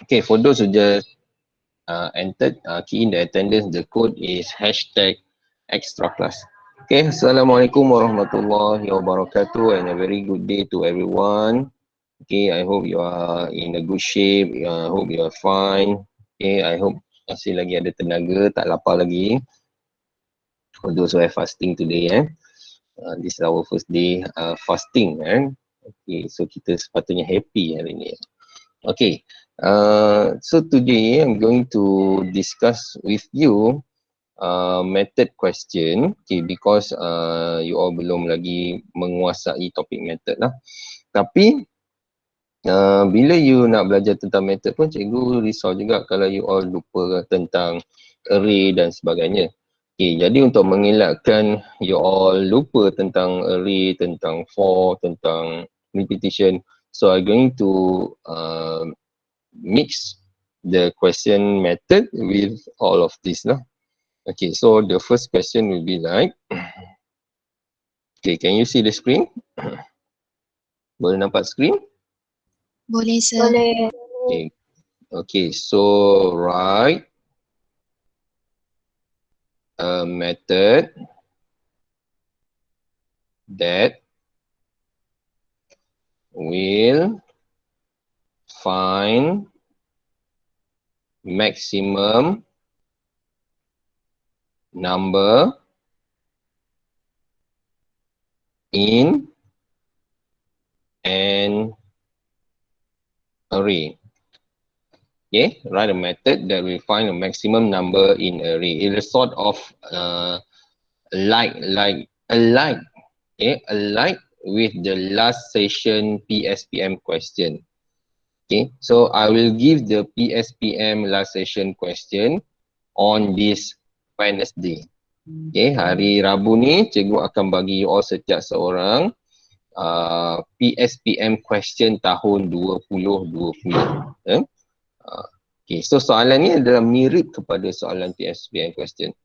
Okay, for those who just entered, key in the attendance, the code is hashtag extra class. Okay, Assalamualaikum warahmatullahi wabarakatuh and a very good day to everyone. Okay, I hope you are in a good shape. I hope you are fine. Okay, I hope masih lagi ada tenaga, tak lapar lagi. For those who are fasting today, this is our first day fasting, Okay, so kita sepatutnya happy hari ni. Okay, so today I'm going to discuss with you method question, okay, because you all belum lagi menguasai topik method lah. Tapi bila you nak belajar tentang method pun, cikgu risau juga kalau you all lupa tentang array dan sebagainya. Okay, jadi untuk mengelakkan you all lupa tentang array, tentang for, tentang repetition, so I'm going to mix the question method with all of this lah. Okay, so the first question will be like, okay, can you see the screen? Boleh nampak screen? Boleh, sir. Boleh. Okay, okay, so write a method that will find maximum number in an array. Okay, write a method that will find a maximum number in array. It is sort of like with the last session PSPM question. Okay, so I will give the PSPM last session question on this Wednesday. Okay, hari Rabu ni cikgu akan bagi you all setiap seorang PSPM question tahun 2020. Okay, so soalan ni adalah mirip kepada soalan PSPM question.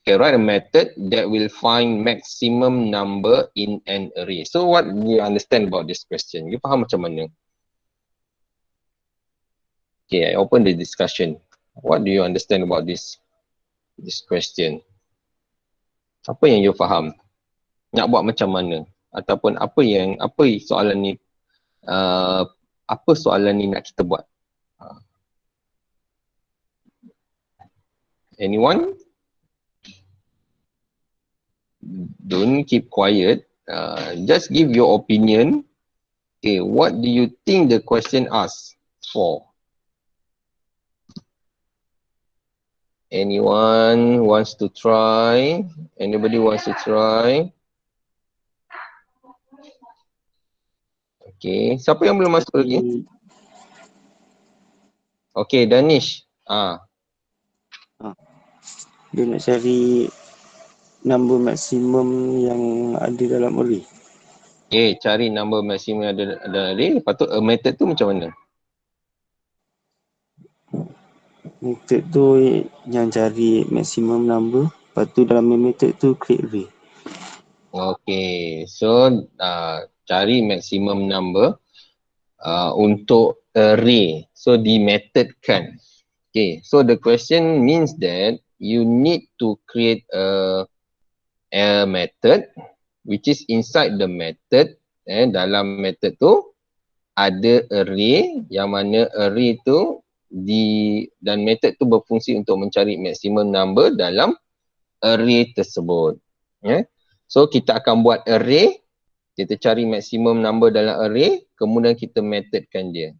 Okay, write a method that will find maximum number in an array. So what do you understand about this question? You faham macam mana? Okay, I open the discussion. What do you understand about this question? Apa yang you faham? Nak buat macam mana? Ataupun apa soalan ni, apa soalan ni nak kita buat? Anyone? Don't keep quiet. Just give your opinion. Okay, what do you think the question asks for? Anyone wants to try? Anybody wants to try? Okay, siapa yang belum masuk lagi? Okay, Danish. Dia nak cari number maksimum yang ada dalam array. Okay, cari number maksimum yang ada dalam array. Lepas tu method tu macam mana? Method tu yang cari maximum number. Lepas tu dalam method tu create array. Okay, so cari maximum number untuk array. So di method kan. Okay, so the question means that you need to create a method which is inside the method, dalam method tu ada array yang mana array tu dan method tu berfungsi untuk mencari maximum number dalam array tersebut. So kita akan buat array, kita cari maximum number dalam array, kemudian kita methodkan dia.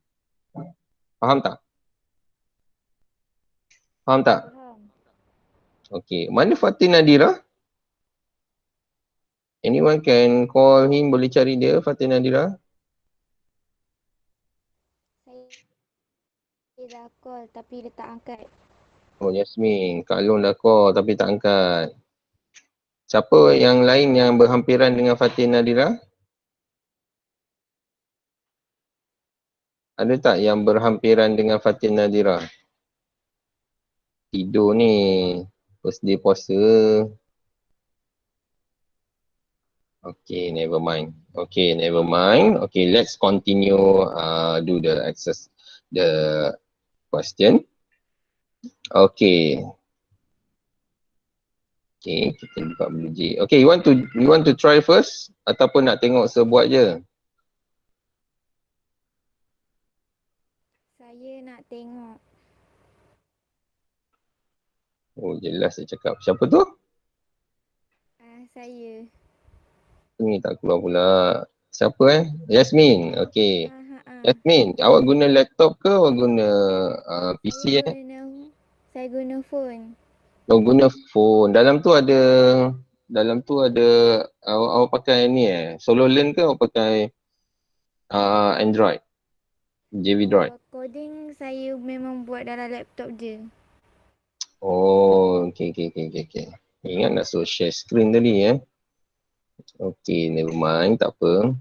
Faham tak? Faham tak? Okay, mana Fatin Nadira? Anyone can call him, boleh cari dia, Fatin Nadira? Saya dah call tapi dia tak angkat. Oh, Yasmin, Kak Long dah call tapi tak angkat. Siapa yang lain yang berhampiran dengan Fatin Nadira? Ada tak yang berhampiran dengan Fatin Nadira? Tidur ni, first day puasa. Okay, never mind. Okay, never mind. Okay, let's continue do the question. Okay. Okay, kita buka biji. Okay, you want to try first ataupun nak tengok sebuat je? Saya nak tengok. Oh, jelas saya cakap. Siapa tu? Saya. Ni tak keluar pula. Siapa Yasmin. Okay. Ha. Yasmin, awak guna laptop ke awak guna PC Saya guna phone. Awak guna phone. Dalam tu ada awak pakai ni SoloLearn ke awak pakai Android? JV Droid. Coding saya memang buat dalam laptop je. Oh, okay. Ingat nak suruh share screen tadi Okay, never mind, tak apa.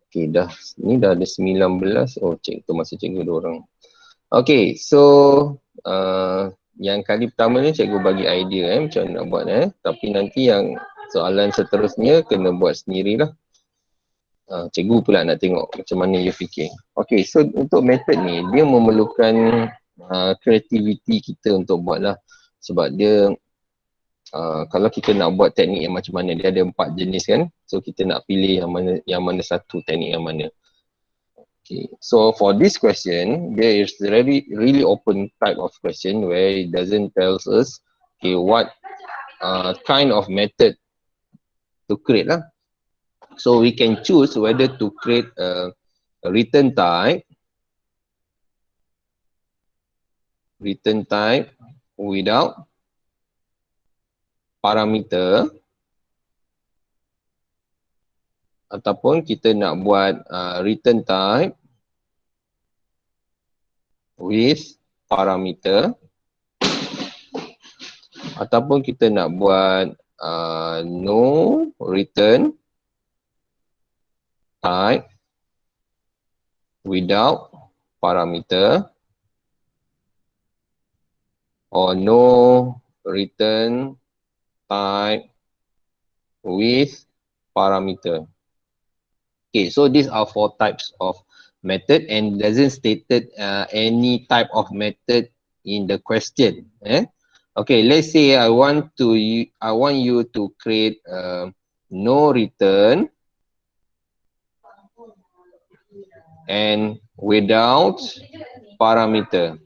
Okay, ni dah ada 19. Oh, tu masa cikgu diorang. Okay, so yang kali pertama ni cikgu bagi idea macam mana nak buat tapi nanti yang soalan seterusnya kena buat sendirilah. Cikgu pula nak tengok macam mana you fikir. Okay, so untuk method ni dia memerlukan creativity kita untuk buat lah. Sebab dia kalau kita nak buat teknik yang macam mana, dia ada 4 jenis kan. So kita nak pilih yang mana satu teknik yang mana. Okay, so for this question, there is really open type of question where it doesn't tell us what kind of method to create lah. So we can choose whether to create a return type without parameter, ataupun kita nak buat return type with parameter, ataupun kita nak buat no return type without parameter, or no return type with parameter. Okay, so these are 4 types of method and doesn't stated any type of method in the question. Okay, let's say I want you to create no return and without parameter.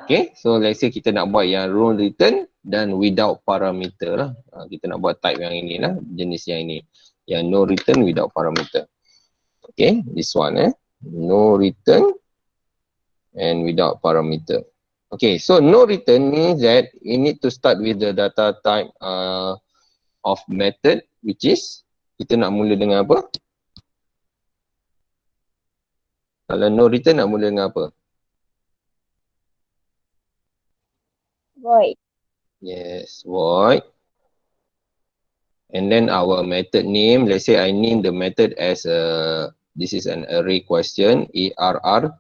Okay, so let's say kita nak buat yang no return dan without parameter lah. Kita nak buat type yang ini lah, jenis yang ini. Yang no return without parameter. Okay, this one no return and without parameter. Okay, so no return means that you need to start with the data type of method, which is, kita nak mula dengan apa? Kalau no return nak mula dengan apa? Void. Yes, void. And then our method name, let's say I name the method as this is an array question, ARRM,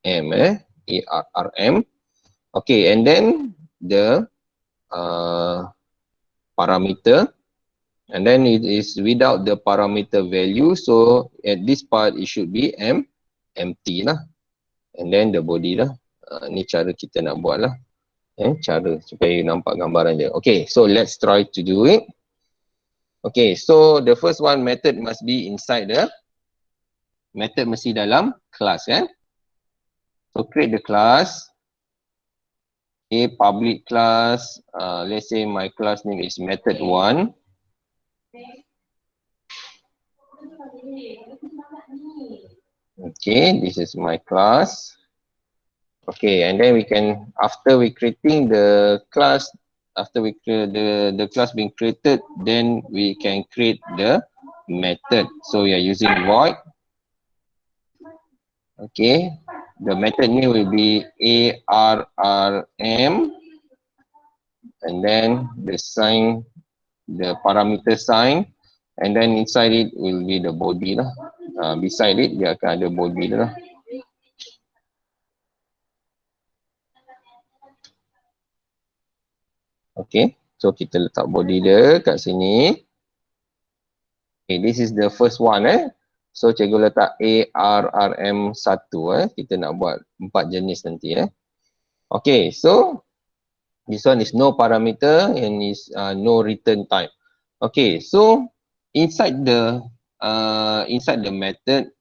ARRM. Okay, and then the parameter, and then it is without the parameter value, so at this part it should be empty lah. And then the body lah. Ni cara kita nak buat lah. Cara supaya nampak gambaran dia. Okay, so let's try to do it. Okay, so the first one, method must be inside the method mesti dalam class So create the class. A public class. Let's say my class name is method 1. Okay, this is my class. Okay, and then we can, after we creating the class, after we create the class being created, then we can create the method. So we are using void. Okay, the method name will be ARRM, and then the sign, the parameter sign, and then inside it will be the body lah. Beside it dia akan ada body lah. Okay, so kita letak body dia kat sini. Okay, this is the first one So cikgu letak ARRM1 kita nak buat 4 jenis nanti Okay, so this one is no parameter and is no return type. Okay, so inside the method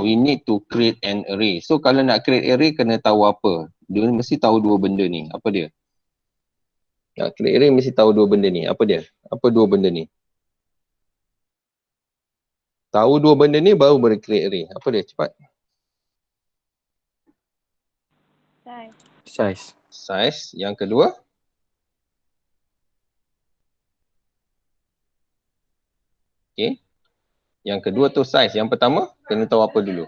we need to create an array. So kalau nak create array kena tahu apa? Dia mesti tahu dua benda ni. Apa dia? Nak create array mesti tahu dua benda ni. Apa dia? Apa dua benda ni? Tahu dua benda ni baru boleh create array. Apa dia? Cepat. Size. Size. Yang kedua? Okay. Yang kedua tu size. Yang pertama kena tahu apa dulu?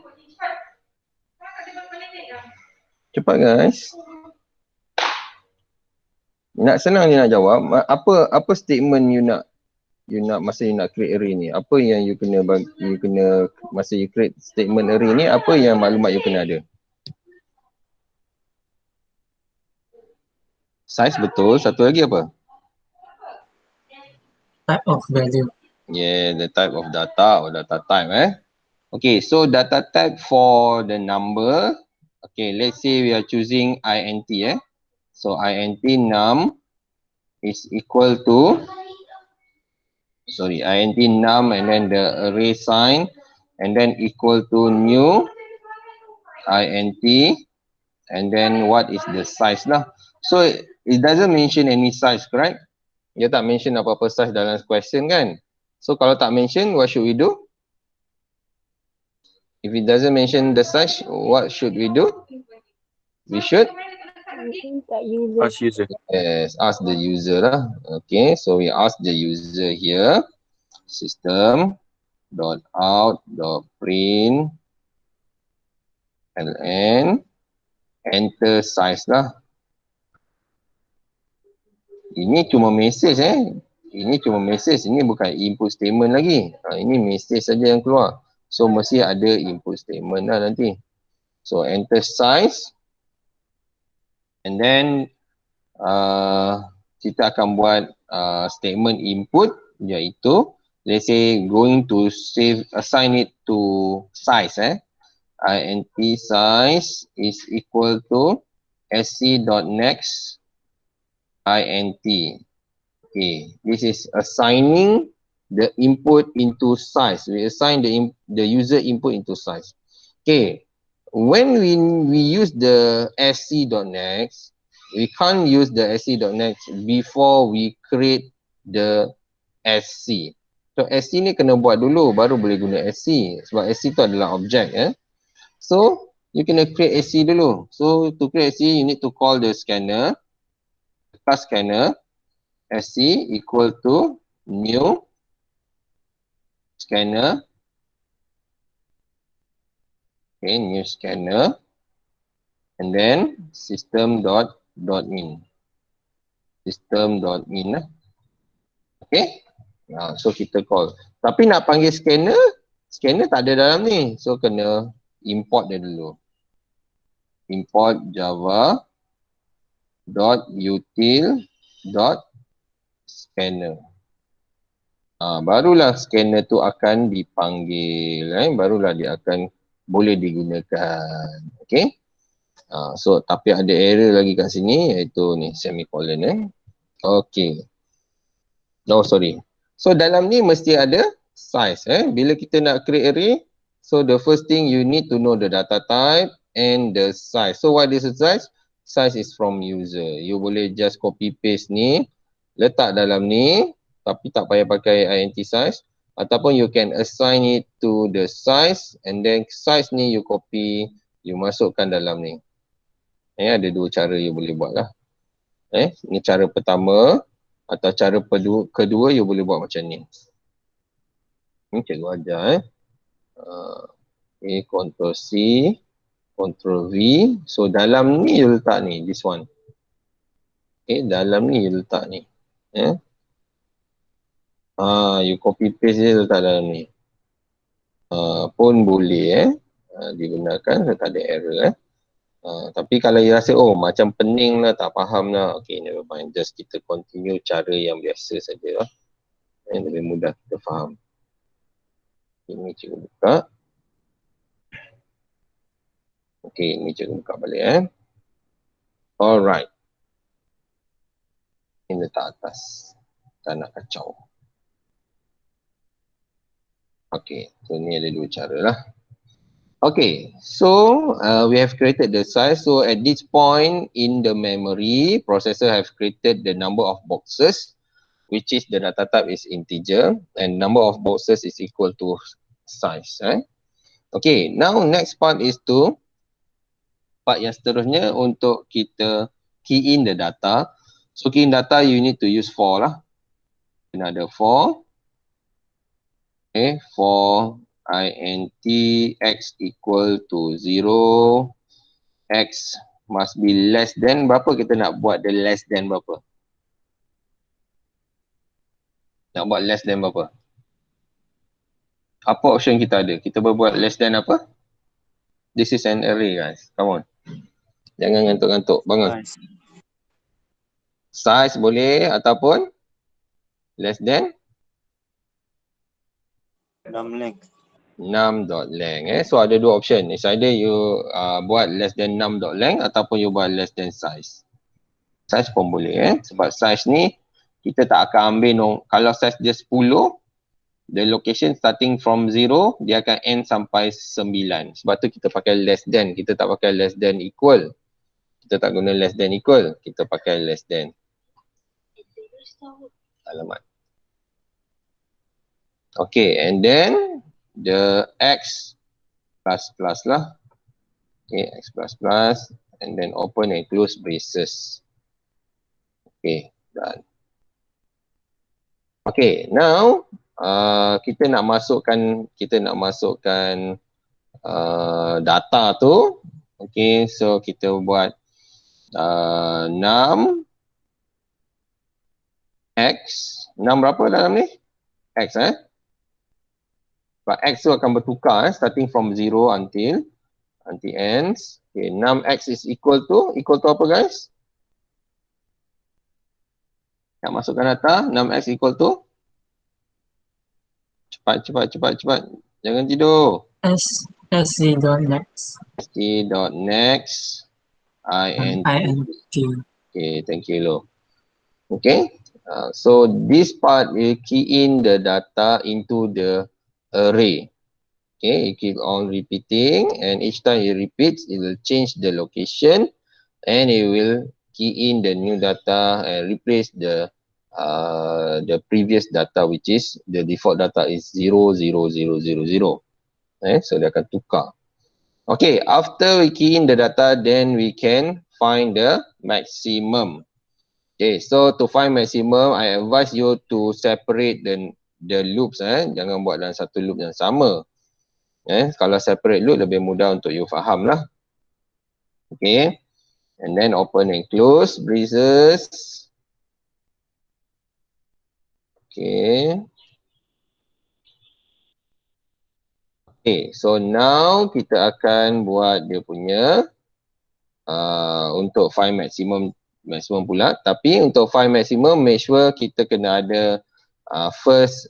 Cepat guys. Nak senang je nak jawab. Apa statement you nak masa you nak create array ni? Apa yang you kena masa you create statement array ni, apa yang maklumat you kena ada? Size betul. Satu lagi apa? Type of value. Yeah, the type of data or data type Okay, so data type for the number. Okay, let's say we are choosing int So int num is equal to int num and then the array sign and then equal to new int and then what is the size lah. So it doesn't mention any size, correct? Dia tak mention apa-apa size dalam question kan? So kalau tak mention, what should we do? If it doesn't mention the size, what should we do? We should Ask user. yes, ask the user lah. Okay, so we ask the user here. System.out.print ln enter size lah. Ini cuma message Ini cuma message, ini bukan input statement lagi. Ini message saja yang keluar. So mesti ada input statement lah nanti. So enter size. And then kita akan buat statement input iaitu let's say going to assign it to size int size is equal to sc.next int. Okay, this is assigning the input into size. We assign the user input into size. Okay, when we use the sc.next, we can't use the sc.next before we create the sc. So sc ni kena buat dulu baru boleh guna sc sebab sc tu adalah object So you kena create sc dulu. So to create sc you need to call the scanner. Class scanner sc equal to new scanner. Okay, new scanner and then system.in. System.in Okay. So kita call. Tapi nak panggil scanner tak ada dalam ni. So kena import dia dulu. Import java.util.scanner. Barulah scanner tu akan dipanggil. Barulah dia akan boleh digunakan. Okay. So tapi ada error lagi kat sini iaitu ni semicolon Okay. No, sorry. So dalam ni mesti ada size Bila kita nak create array, so the first thing you need to know the data type and the size. So what is the size? Size is from user. You boleh just copy paste ni, letak dalam ni, tapi tak payah pakai int size. Ataupun you can assign it to the size and then size ni you copy, you masukkan dalam ni. Ada dua cara you boleh buat lah. Ni cara pertama. Atau cara kedua you boleh buat macam ni. Ni cikgu ajar Ctrl C, Ctrl V. So dalam ni you letak ni, this one. Dalam ni you letak ni. You copy paste je letak dalam ni. Pun boleh digunakan, tak ada error tapi kalau you rasa macam pening lah, tak faham lah, okay, never mind, just kita continue cara yang biasa saja lah. Yang lebih mudah kita faham. Ini cikgu buka. Okay, ni cikgu buka balik Alright. Ini letak atas. Tak nak kacau. Okay, so ni ada dua cara lah. Okay, so we have created the size. So at this point in the memory, processor have created the number of boxes, which is the data type is integer, and number of boxes is equal to size. Okay, now next part is to part yang seterusnya untuk kita key in the data. So key in data, you need to use for lah. Another for. Okay, for int x equal to 0, x must be less than berapa, kita nak buat the less than berapa? Nak buat less than berapa? Apa option kita ada? Kita berbuat less than apa? This is an array guys, come on. Jangan ngantuk-ngantuk, bangun. Size boleh ataupun less than? Num.length. So ada dua option. It's either you buat less than num.length ataupun you buat less than size. Size pun boleh sebab size ni kita tak akan ambil kalau size dia 10, the location starting from 0 dia akan end sampai 9. Sebab tu kita pakai less than, kita tak pakai less than equal. Kita tak guna less than equal, kita pakai less than. Alamat. Okay, and then the x plus lah. Okay, x plus, and then open and close braces. Okay, done. Okay, now kita nak masukkan data tu. Okay, so kita buat num x. Num berapa dalam ni? X But x tu akan bertukar starting from 0 until ends. Okay, num x is equal to apa guys? Nak masukkan data, num x equal to? Cepat. Jangan tidur. sc.next. sc.next int. Okay, thank you Lo. Okay, so this part will key in the data into the array. Okay, you keep on repeating, and each time it repeats, it will change the location, and it will key in the new data and replace the previous data, which is the default data is 0, 0, 0, 0, 0. So dia akan tukar. Okay, after we key in the data, then we can find the maximum. Okay, so to find maximum, I advise you to separate the loops. Jangan buat dalam satu loop yang sama. Kalau separate loop, lebih mudah untuk you faham lah. Okay, and then open and close braces. Okay. Okay, so now kita akan buat dia punya untuk find maximum pula. Tapi untuk find maximum, make sure kita kena ada first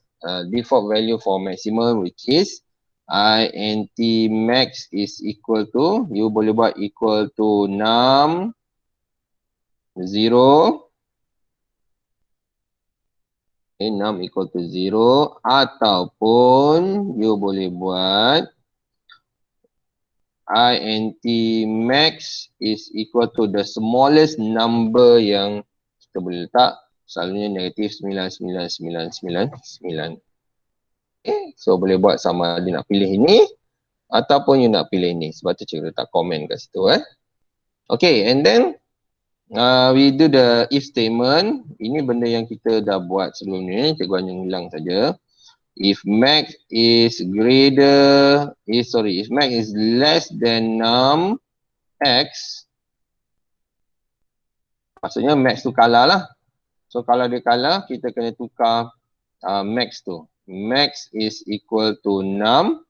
default value for maximum, which is int max is equal to, you boleh buat equal to num 0. Num equal to 0, ataupun you boleh buat int max is equal to the smallest number yang kita boleh letak, selalunya negatif 999999. Okay, so boleh buat sama ada nak pilih ini ataupun you nak pilih ini. Sebab tu cikgu letak komen kat situ. Okay, and then we do the if statement. Ini benda yang kita dah buat sebelum ni, cikgu hanya ulang saja. If max is less than num x, maksudnya max tu kalah lah. So kalau dia kalah, kita kena tukar max tu. Max is equal to num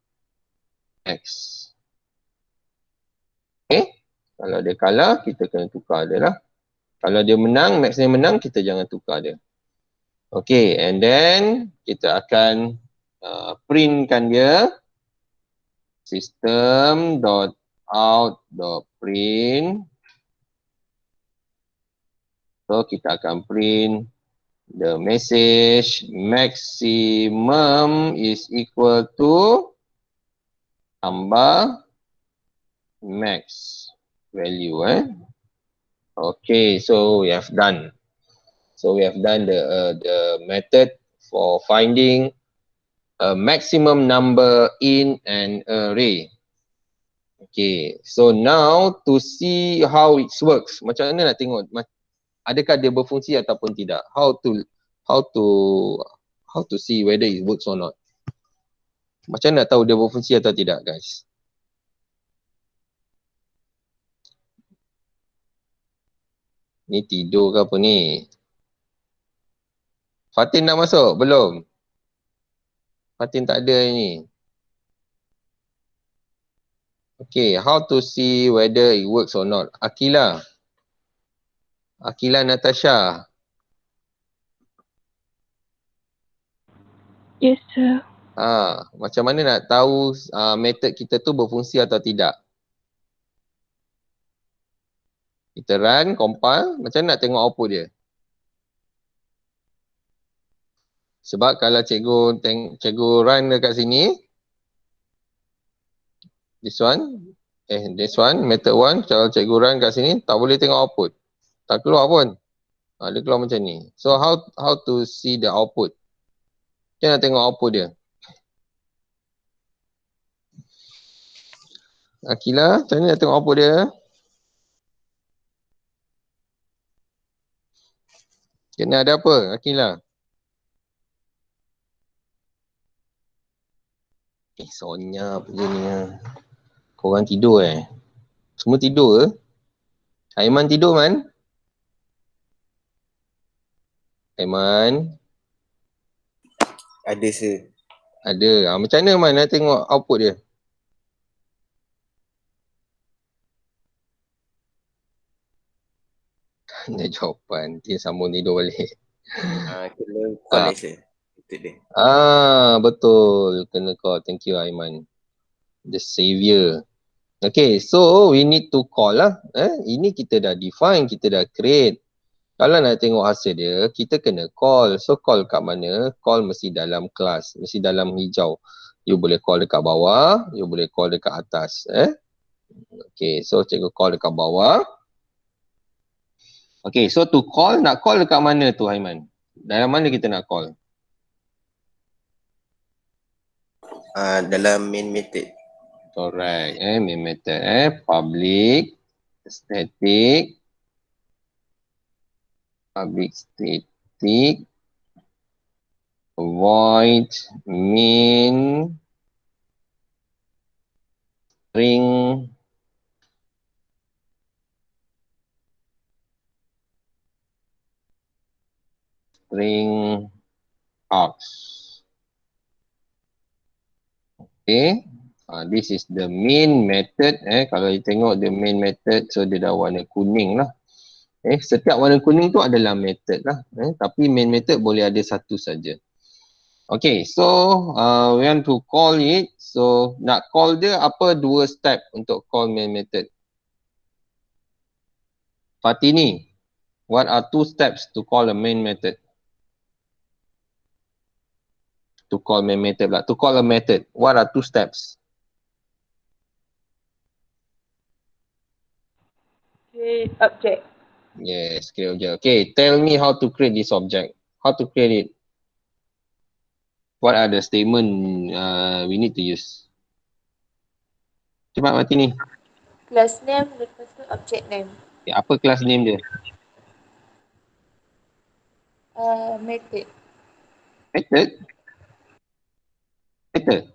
x. Okay, kalau dia kalah, kita kena tukar dia lah. Kalau dia menang, max dia menang, kita jangan tukar dia. Okay, and then kita akan printkan dia system.out out dot print. So kita akan print the message maximum is equal to tambah max value. Okay, so we have done. So we have done the method for finding a maximum number in an array. Okay, so now to see how it works, macam mana nak tengok adakah dia berfungsi ataupun tidak? How to see whether it works or not? Macam mana nak tahu dia berfungsi atau tidak, guys? Ni tidur ke apa ni? Fatin dah masuk? Belum? Fatin tak ada ni. Okay, how to see whether it works or not? Akila Natasha. Yes, sir. Macam mana nak tahu method kita tu berfungsi atau tidak? Kita run, compile, macam mana nak tengok output dia? Sebab kalau cikgu run dekat sini, this one, method 1, kalau cikgu run kat sini, tak boleh tengok output. Tak keluar pun. Dia keluar macam ni. So how to see the output? Macam mana nak tengok output dia? Akila, macam mana nak tengok output dia? Kena ada apa, Akila? Sonya apa je ni? Korang tidur Semua tidur ke? Aiman tidur, Man? Aiman? Ada, sir. Ada. Macam mana, Man, nak tengok output dia? Ada jawapan. Dia sambung tidur balik. Kena call sir. Itu dia. Betul. Kena call. Thank you, Aiman. The savior. Okay, so we need to call lah. Ini kita dah define, kita dah create. Kalau nak tengok hasil dia, kita kena call. So call kat mana? Call mesti dalam kelas. Mesti dalam hijau. You boleh call dekat bawah, you boleh call dekat atas. Okay, so cikgu call dekat bawah. Okay, so to call, nak call dekat mana tu, Aiman? Dalam mana kita nak call? Dalam main method. Correct. Main method. Public static void main string args. Okay. This is the main method. Kalau you tengok the main method, so dia dah warna kuning lah. Setiap warna kuning tu adalah method lah. Tapi main method boleh ada satu saja. Okay, so we want to call it. So nak call dia apa dua step untuk call main method? Fatini, what are two steps to call a main method? To call main method lah. To call a method, what are two steps? Create object. Yes, create object. Okay, tell me how to create this object. How to create it? What are the statement we need to use? Cepat Fatini. Class name, lepas tu object name. Okay, apa class name dia? Method. Method? Method?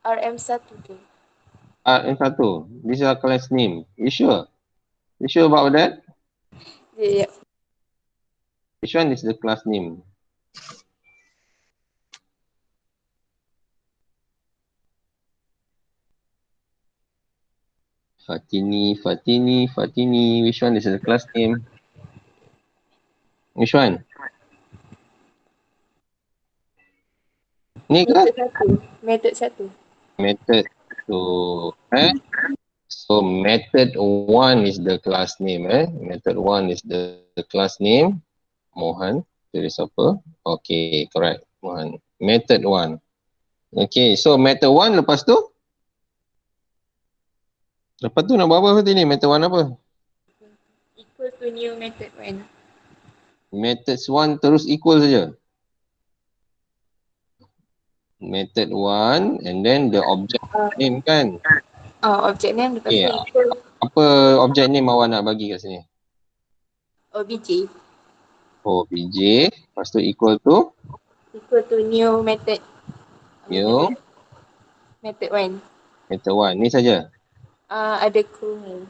RM1 tu. RM1. This is our class name. You sure? You sure about that? Yeah. Which one is the class name? Fatini. Which one is the class name? Which one? Ni ke? Method 1. method to so method 1 is the class name method 1 is the class name Mohan tulis apa okay correct Mohan method 1 okay so method 1 lepas tu nak buat apa tadi ni method 1 apa Equal to new method 1. methods 1 terus equal saja method 1 and then the object name kan Object name lepas okay tu equal apa object name awak nak bagi kat sini OBJ. OBJ lepas tu equal to New method. new Method 1. method 1 ni saja Ada crew name.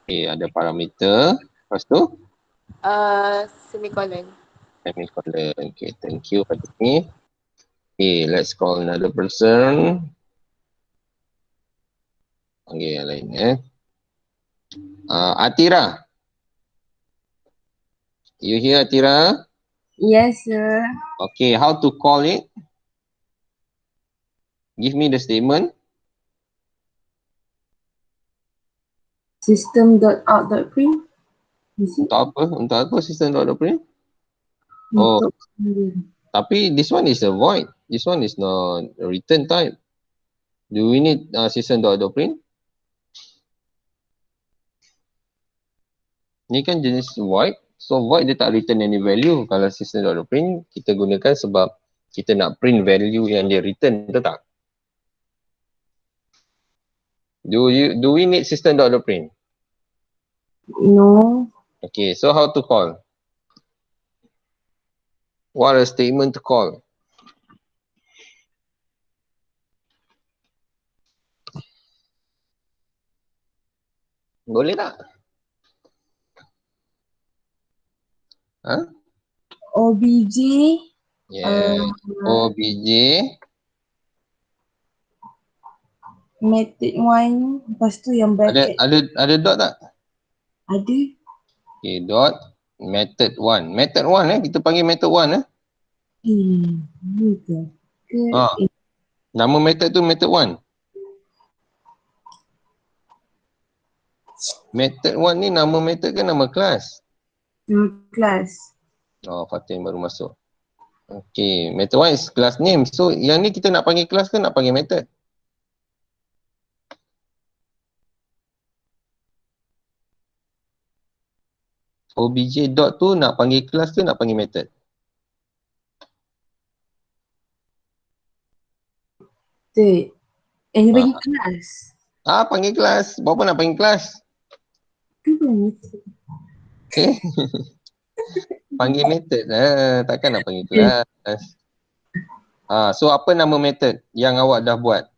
okay ada parameter lepas tu Semicolon. semicolon okay thank you pada ni okay let's call another person panggil yang lain Atira you hear Atira Yes, sir. okay how to call it give me the statement System.out.print. Is it? untuk apa system dot print oh Untuk sendiri. tapi this one is a void this one is not a return type do we need system dot print ni kan jenis void so void dia tak return any value kalau system dot print kita gunakan sebab kita nak print value yang dia return betul tak do we need system dot print No. okay so how to call what a statement to call boleh tak OBJ. yeah OBJ Method 1. Lepas tu yang bracket. ada dot tak Ada. okay dot method 1 method 1 kita panggil method 1 Ni ke? nama method tu method 1 method 1 ni nama method kan nama kelas Kelas. oh Fatin baru masuk okay method 1 is class name so yang ni kita nak panggil kelas ke nak panggil method OBJ dot tu nak panggil kelas ke nak panggil method Betul. Dia bagi kelas. panggil kelas buat apa nak panggil kelas Tu pun method. okay panggil method takkan nak panggil kelas so apa nama method yang awak dah buat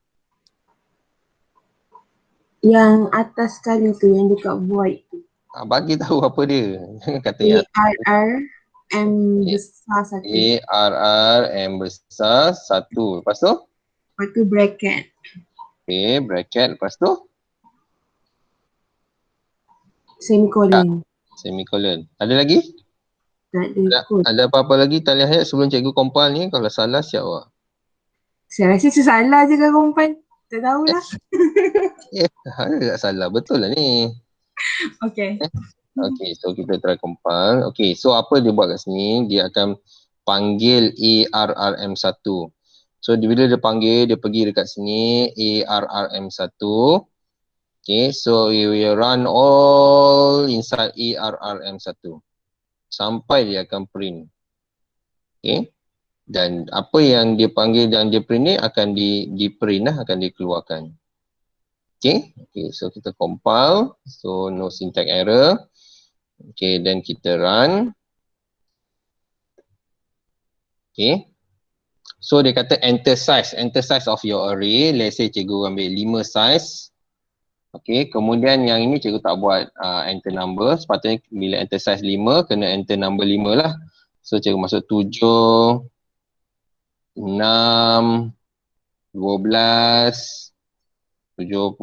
Yang atas sekali tu yang dekat void tu. bagi tahu apa dia jangan kata yang ARRM besar satu. ARRM besar 1 lepas tu Lepas tu bracket. okay bracket lepas tu Semicolon. semicolon ada lagi Tak ada kod. ada apa-apa lagi talian hayat sebelum cikgu compile ni kalau salah siap awak Saya rasa salah je kan kompan. Tak tahulah. ada tak salah betul lah ni Okay. okay so kita try compile okay so apa dia buat kat sini dia akan panggil ARRM1 so bila dia panggil dia pergi dekat sini ARRM1 okay so we will run all inside ARRM1 sampai dia akan print okay dan apa yang dia panggil dan dia print ni akan di print lah akan dikeluarkan okay so kita compile so no syntax error okay then kita run okay so dia kata enter size of your array let's say cikgu ambil 5 size okay kemudian yang ini cikgu tak buat enter number sepatutnya bila enter size 5 kena enter number 5 lah so cikgu masuk 7 6 12 70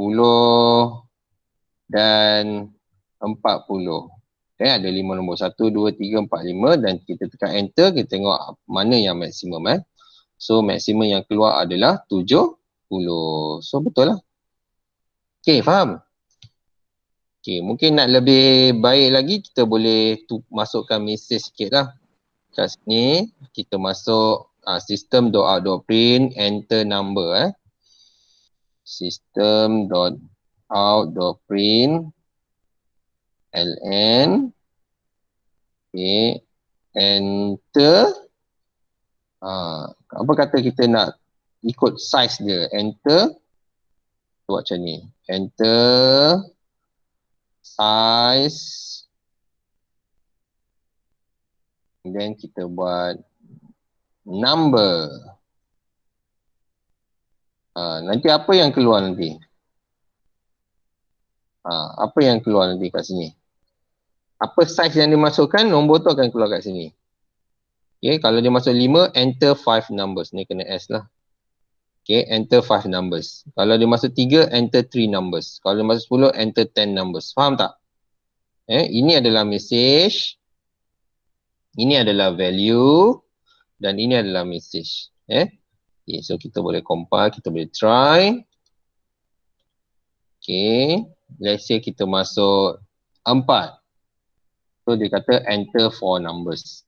dan 40 okay, ada 5 nombor 1, 2, 3, 4, 5 dan kita tekan enter kita tengok mana yang maksimum so maksimum yang keluar adalah 70 So betul lah. Okay, faham? Okay, mungkin nak lebih baik lagi kita boleh masukkan mesej sikit lah. Kat sini kita masuk system.out.print enter number system.out.print ln okay, enter apa kata kita nak ikut size dia, enter buat macam ni, enter size then kita buat number. Nanti apa yang keluar nanti? Apa yang keluar nanti kat sini? Apa size yang dimasukkan, nombor tu akan keluar kat sini. Okay, kalau dia masuk 5, enter 5 numbers. Ni kena S lah. Okay, enter 5 numbers. Kalau dia masuk 3, enter 3 numbers. Kalau dia masuk 10, enter 10 numbers. Faham tak? Ini adalah message. Ini adalah value. Dan ini adalah message. Okay, so kita boleh compile, kita boleh try. Okay, let's say kita masuk 4. So dia kata enter 4 numbers.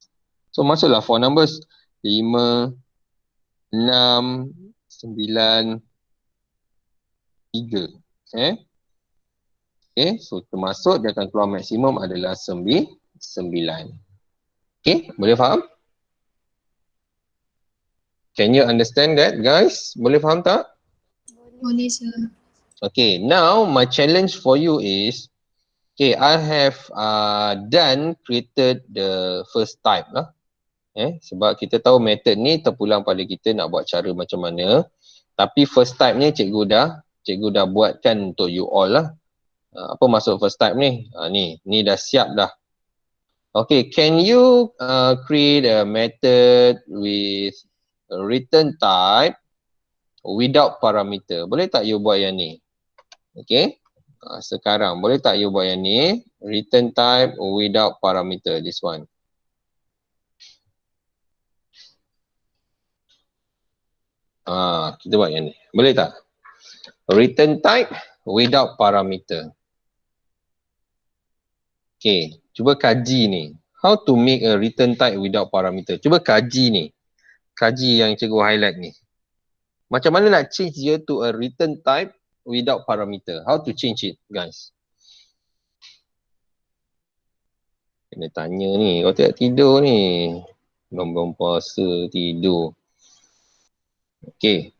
So masuklah 4 numbers. 5, 6, 9, 3. Okay, so kita masuk, dia akan keluar maksimum adalah 9. Okay, boleh faham? Can you understand that, guys? Boleh faham tak? Boleh, sir. Okay, now my challenge for you is, okay, I have created the first type lah. Sebab kita tahu method ni terpulang pada kita nak buat cara macam mana. Tapi first type ni cikgu dah buatkan untuk you all lah. Apa maksud first type ni? Ni dah siap dah. Okay, can you create a method with return type without parameter? Boleh tak you buat yang ni? Okay. Sekarang boleh tak you buat yang ni? Return type without parameter. This one. Kita buat yang ni. Boleh tak? Return type without parameter. Okay. Cuba kaji ni. How to make a return type without parameter. Cuba kaji ni. Kaji yang cikgu highlight ni. Macam mana nak change dia to a return type without parameter. How to change it, guys? Kena tanya ni. Kau tak tidur ni. Belum puasa tidur. Okay.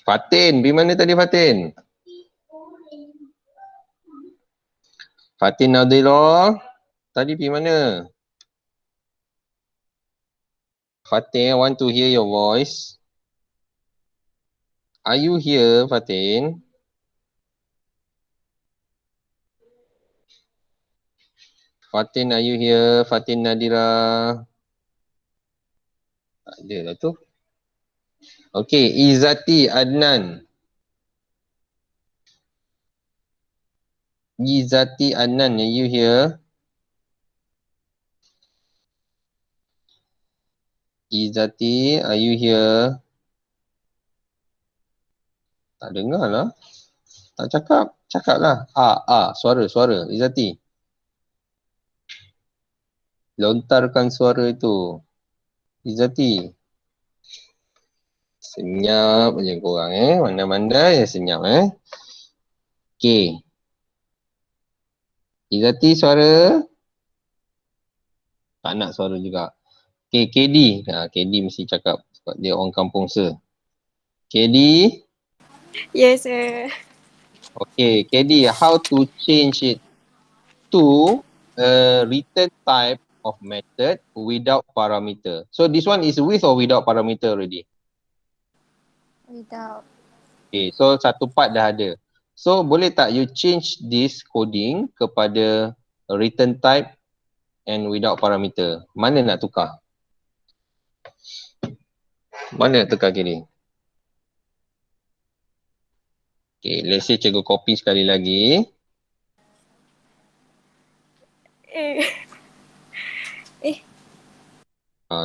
Fatin. Pergi mana tadi Fatin? Fatin Nadira. Tadi pergi mana? Fatin, I want to hear your voice. Are you here, Fatin? Fatin, are you here? Fatin Nadira. Tak ada lah tu. Okay, Izzati Adnan. Izzati Adnan, are you here? Izzati, are you here? Tak dengar lah. Tak cakap. Cakap lah. Suara. Izzati. Lontarkan suara itu. Izzati. Senyap je korang Mandai-mandai senyap Okay. Izzati suara. Tak nak suara juga. Okay, KD. KD mesti cakap sebab dia orang kampung se. KD. Yes, sir. Okay, KD, how to change it to a return type of method without parameter. So this one is with or without parameter already? Without. Okay, so satu part dah ada. So boleh tak you change this coding kepada return type and without parameter? Mana nak tukar? Mana nak tukar kini? Okay, let's say cikgu copy sekali lagi.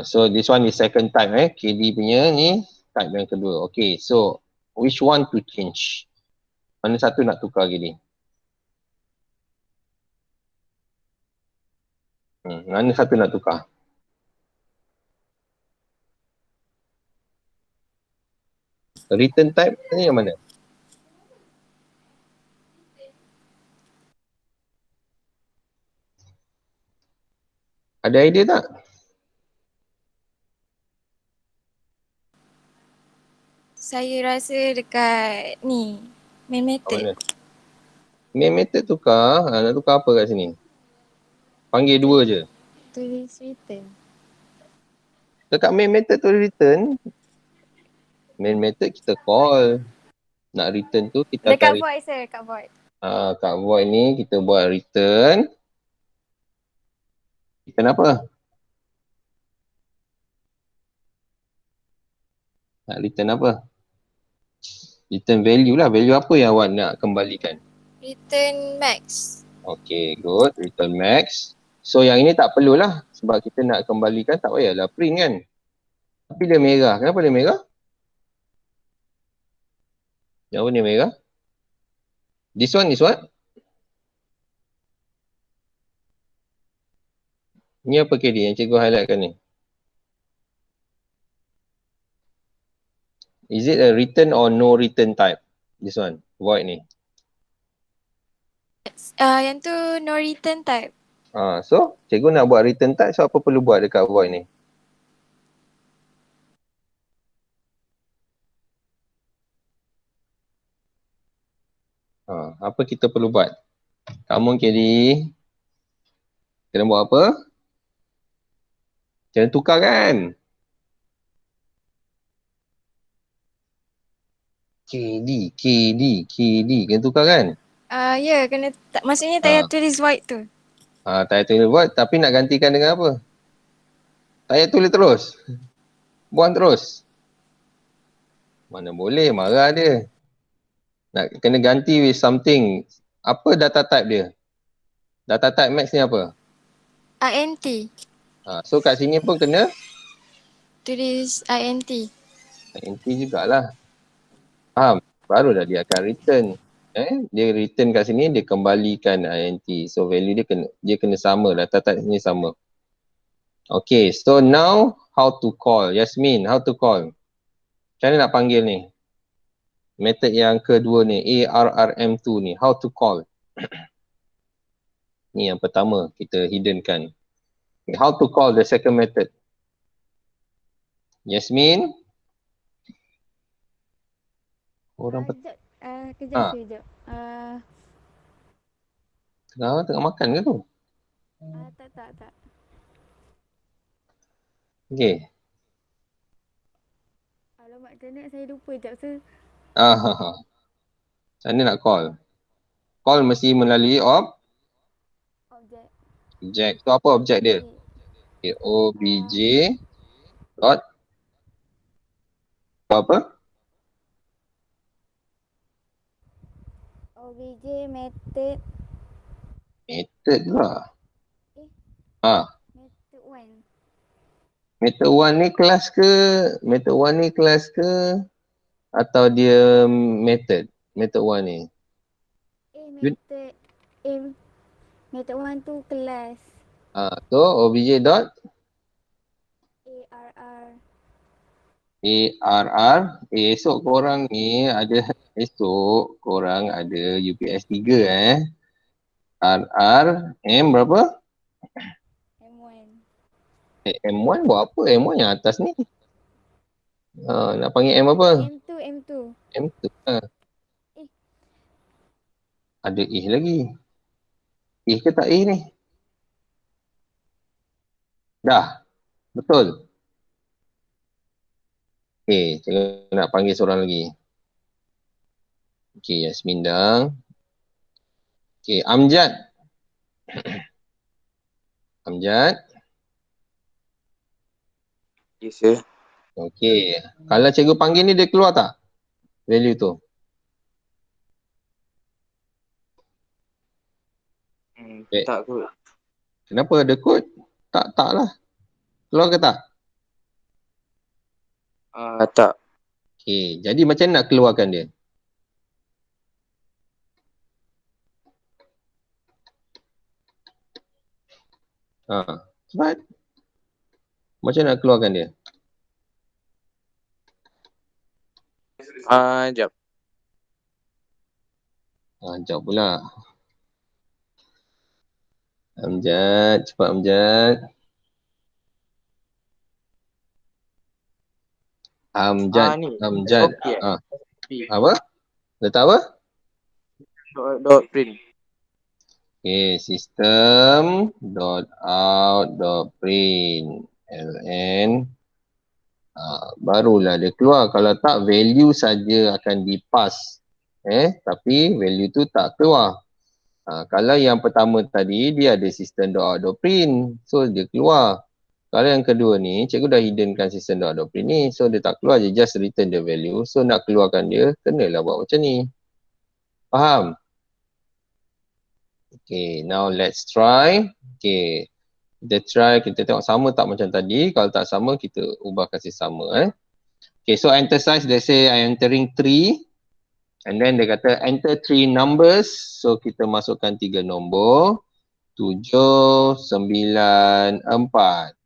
So this one is second type KD punya ni type yang kedua. Okay, so Which one to change? Mana satu nak tukar gini? Mana satu nak tukar? Return type ni yang mana? Ada idea tak? Saya rasa dekat ni. Main method. Mana? Main method tukar. Nak tukar apa kat sini? Panggil dua je. Tulis return. Dekat main method tu return. Main method kita call. Nak return tu kita Dekat akan void sir, dekat void. kat void ni kita buat return. Return apa? Nak return apa? Return value lah. Value apa yang awak nak kembalikan? Return max. Okay, good. Return max. So yang ini tak perlulah. Sebab kita nak kembalikan tak payahlah print kan. Tapi dia merah. Kenapa dia merah? Yang apa ni merah? This one is what? Ni apa KD yang cikgu highlightkan ni? Is it a return or no return type? This one, void ni. Yang tu no return type. So, cikgu nak buat return type, so apa perlu buat dekat void ni? Apa kita perlu buat? Kamu KD, kena buat apa? Kena tukar kan? KD, kena tukar kan? Ya, kena maksudnya tak payah tulis void tu. Tak payah tulis void, tapi nak gantikan dengan apa? Tak payah tulis terus. Buang terus. Mana boleh, marah dia. Nak kena ganti with something. Apa data type dia? Data type max ni apa? int. So kat sini pun kena Tulis int. int jugalah. Faham? Baru dah dia akan return. Dia return kat sini, dia kembalikan int. So value dia kena sama. Data type ni sama. Okay, so now how to call? Yasmin, how to call? Macam mana nak panggil ni? Method yang kedua ni, ARRM2 ni, how to call? Ni yang pertama kita hiddenkan. Okay, how to call the second method? Yasmin? Orang Kejap. tengah makan ke tu? Tak. Okay. Alamak, macam mana saya lupa sekejap sir. Macam mana nak call? Call mesti melalui Objek. objek. So apa objek dia? Okay, obj dot apa? Obj method. Method lah. Method 1. Method 1 ni kelas ke? Method 1 ni kelas ke? Atau dia method? Method 1 ni. Method 1 tu kelas. So obj dot ARR. Esok korang ada UPS 3 RR M berapa? M1. M1 buat apa? M1 yang atas ni. Nak panggil M apa? M2. M2. Ada lagi. Ke tak ni? Dah. Betul. Okay, cikgu nak panggil seorang lagi. Okay, Yasmin dah. Okay, Amjad. Amjad. Yes, sir. Okay. Kalau cikgu panggil ni dia keluar tak? Value tu. Tak kot. Kenapa ada kod? Tak lah. Keluar ke tak? Tak. Okay, jadi macam mana nak keluarkan dia? Cepat. Macam mana nak keluarkan dia? Jap. Jawab pula. Amjad, cepat Amjad. Amjad. Ni. Amjad. Okay. Apa? Letak apa? Dot print. Okay, system dot out dot print ln. Barulah dia keluar. Kalau tak, value saja akan dipass. Tapi value tu tak keluar. Kalau yang pertama tadi, dia ada system dot out dot print. So, dia keluar. Kalau yang kedua ni, cikgu dah hiddenkan system dot out dot print ni. So, dia tak keluar je. Just return the value. So, nak keluarkan dia, kenalah buat macam ni. Faham? Okay, now let's try. Okay, kita try, kita tengok sama tak macam tadi. Kalau tak sama, kita ubah kasih sama. Okay, so enter size, let's say I'm entering 3. And then dia kata enter 3 numbers. So, kita masukkan 3 nombor. 7, 9, 4.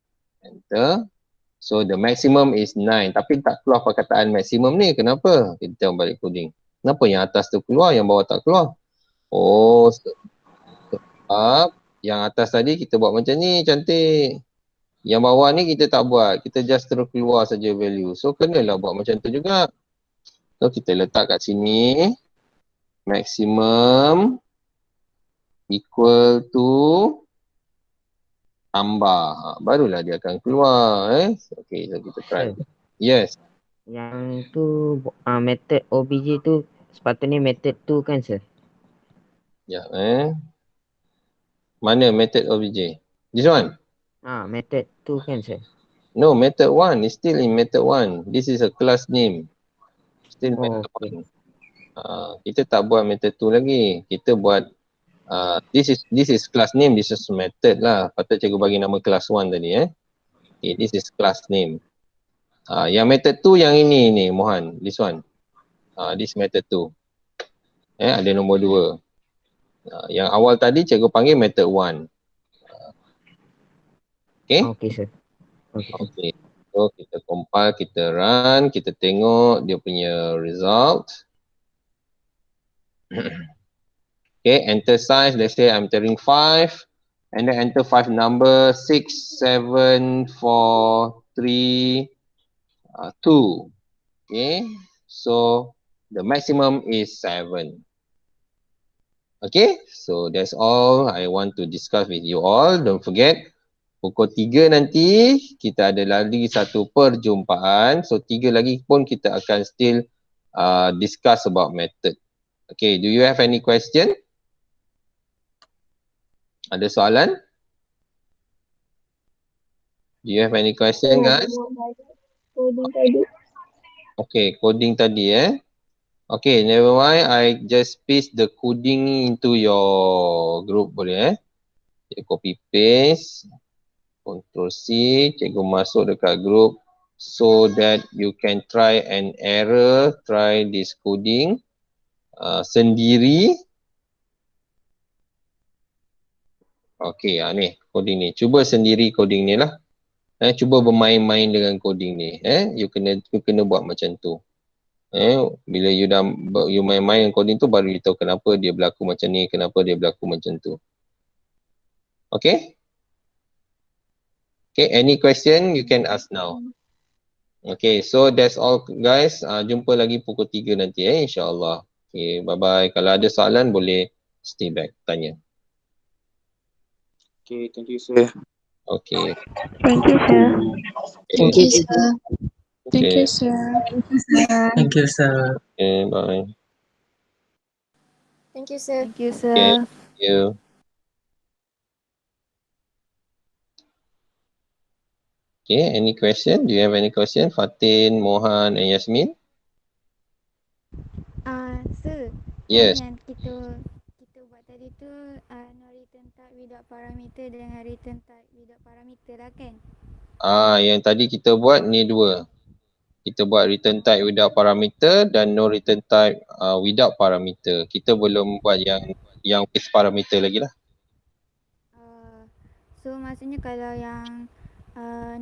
Enter. So, the maximum is 9. Tapi tak keluar perkataan maximum ni. Kenapa? Kita tengok balik coding. Kenapa yang atas tu keluar, yang bawah tak keluar? Oh, sebab yang atas tadi kita buat macam ni, cantik. Yang bawah ni kita tak buat. Kita just terus keluar saja value. So, kenalah buat macam tu juga. So, kita letak kat sini. Maximum equal to tambah. Barulah dia akan keluar. Okay, so kita try. Yes. Yang tu method OBJ tu sepatutnya method tu kan sir? Ya, mana method OBJ? This one? Method tu kan sir? No, method 1 is still in method 1. This is a class name. Still method 1. Kita tak buat method 2 lagi. Kita buat this is class name, this is method lah. Patut cikgu bagi nama class 1 tadi Okay, this is class name. Yang method 2 yang ini ni Mohan, this one. This method 2. Ada nombor 2. Yang awal tadi cikgu panggil method 1. Okay? Okay sir. Okay. So kita compile, kita run, kita tengok dia punya result. Okay, enter size, let's say I'm entering 5. And then enter 5 number, 6, 7, 4, 3, 2. Okay, so the maximum is 7. Okay, so that's all I want to discuss with you all. Don't forget, pukul 3 nanti kita ada lagi satu perjumpaan. So 3 lagi pun kita akan still discuss about method. Okay, do you have any question? Ada soalan? Do you have any question guys? Coding tadi. Okay, coding tadi Okay, never mind. I just paste the coding into your group boleh copy paste. Ctrl C, cikgu masuk dekat group so that you can try and error, try this coding sendiri. Okay, ni coding ni. Cuba sendiri coding ni lah. Cuba bermain-main dengan coding ni. You kena buat macam tu. Bila you main-main dengan coding tu baru you tahu kenapa dia berlaku macam ni, kenapa dia berlaku macam tu. Okay? Okay, any question you can ask now. Okay, so that's all guys. Jumpa lagi pukul 3 nanti insyaAllah. Okay, bye-bye. Kalau ada soalan boleh stay back, tanya. Okay, thank you sir. Okay. Thank you, sir. Thank you, sir. Thank Okay. you, sir. Thank you, sir. Okay, bye. Thank you, sir. Thank you, sir. Okay, thank you. Okay, any question? Do you have any question? Fatin, Mohan and Yasmin? Sir. Yes. Yang kita buat tadi tu no return type without parameter dengan return type without parameter lah kan? Yang tadi kita buat ni 2. Kita buat return type without parameter dan no return type without parameter. Kita belum buat yang with parameter lagi lah. So maksudnya kalau yang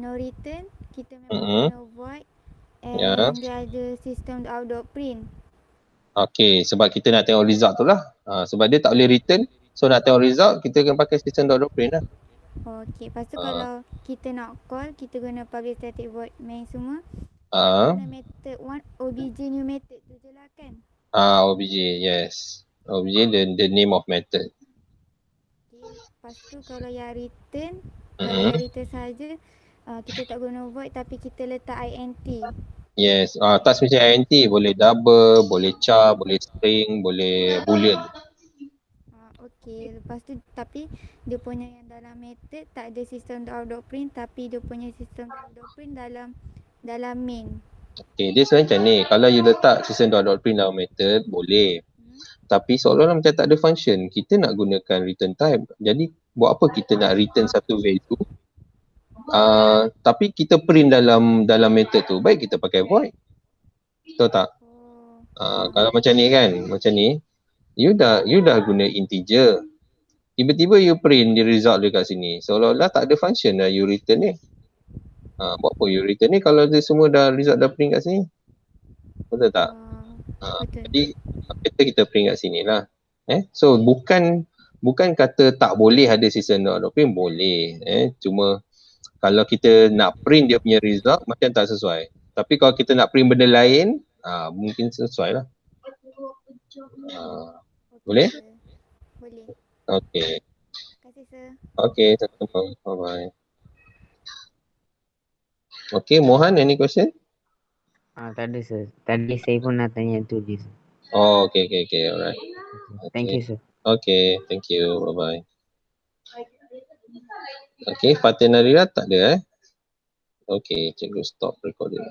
no return, kita memang Mm-hmm. guna void Ya. and dia ada sistem out.print. Okay, sebab kita nak tengok result tu lah. Sebab dia tak boleh return, so nak tengok result, kita akan pakai sistem .print lah. Okay, lepas tu kalau kita nak call, kita guna public static void main semua. Ah. Guna method one, obj new method tu je lah kan? Obj, yes. Obj the name of method. Okay, lepas tu kalau yang return, kalau Mm-hmm. yang return saja, kita tak guna void tapi kita letak int. Yes, tak semestinya int, boleh double, boleh char, boleh string, boleh boolean. Okay, lepas tu tapi dia punya yang dalam method tak ada sistem out.print tapi dia punya sistem out.print dalam main. Okay, dia sebenarnya macam ni, kalau you letak sistem .print dalam method, boleh. Tapi seolah-olah macam tak ada function, kita nak gunakan return type. Jadi buat apa kita nak return satu value, tapi kita print dalam method tu, baik kita pakai void. Betul tak? Kalau macam ni kan, macam ni, you dah guna integer. Tiba-tiba you print the result dekat sini. Seolah-olah tak ada function dah you return ni. Buat apa you return ni kalau dia semua dah result dah print kat sini? Betul tak? Jadi kita print kat sini lah. So bukan kata tak boleh ada sistem .print, boleh. Cuma kalau kita nak print dia punya result macam tak sesuai. Tapi kalau kita nak print benda lain, mungkin sesuai lah. Boleh? Boleh. Okay. Terima kasih sir. Okay, sama-sama. Bye-bye. Okay, Mohan, any question? Tak ada sir. Tadi saya pun nak tanya tu je. Oh, okay, alright. Thank you sir. Okay, thank you. Bye-bye. Okay, Fatin Narira tak ada Okay, cikgu stop recording.